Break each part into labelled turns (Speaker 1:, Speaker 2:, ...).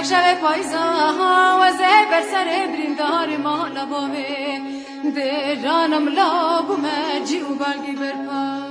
Speaker 1: شبک پایزا و زبر سر بریندار مالا باوه ده جانم لابو مجی و بالگی برپا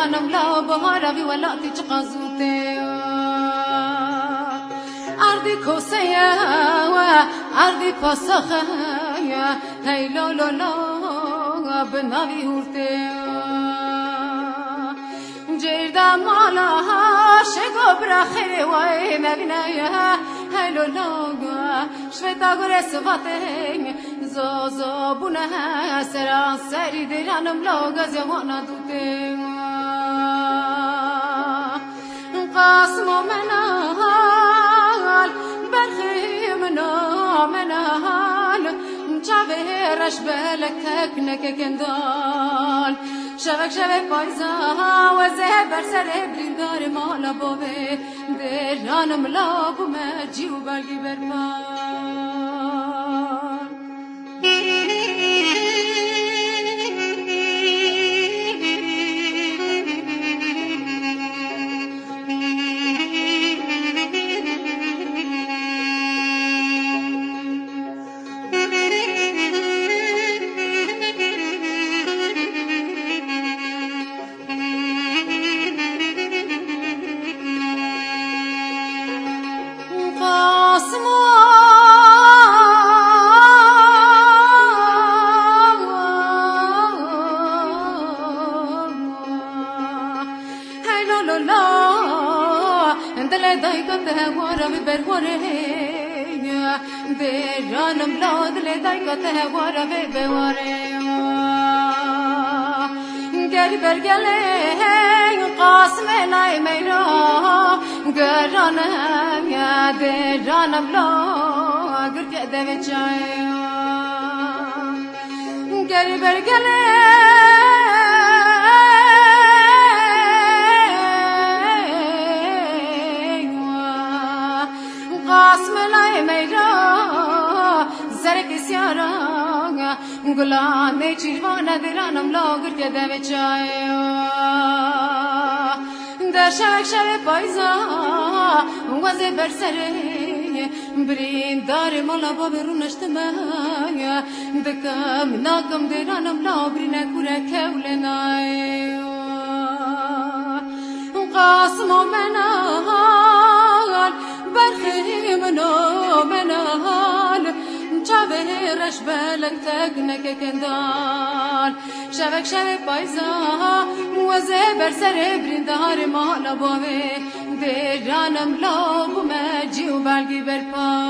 Speaker 1: جانم لا بهارا ولا تجقزوتي أرضي كوسيا وأرضي بسخا هاي لا لا لا بنابي هورتي جيدا مالا شغو براخي واي مبنايا هاي لا لا شويتا غرس فاتي زو بنا سرا سري درانم لا غزوانا دوتي قاسم منال برخي منال جابرش بالك تكنك كندال شبك پایزا و زبر سر بریندار مالا باوه در جانم لابو مجی و بالگی برپان جانم لاد لدایکت هواره بواره گل برگله قاسم لای میرا گرانم یاد جانم لا گر کده بچای گل برگله قاسم لای میرا گلان چیروان درانم لاگر که دم چای در شبک پایزا وزه بر سره بریندار مالا باب رونشتمه دکم ناکم درانم لابرینه کوره کولنای قاسم منال برخی منال چاوه رش بلک تکنک کندال شبک شب پایزا موزه بر سر بریندار مالا باوه دیرانم لابو مجی و بلگی برپا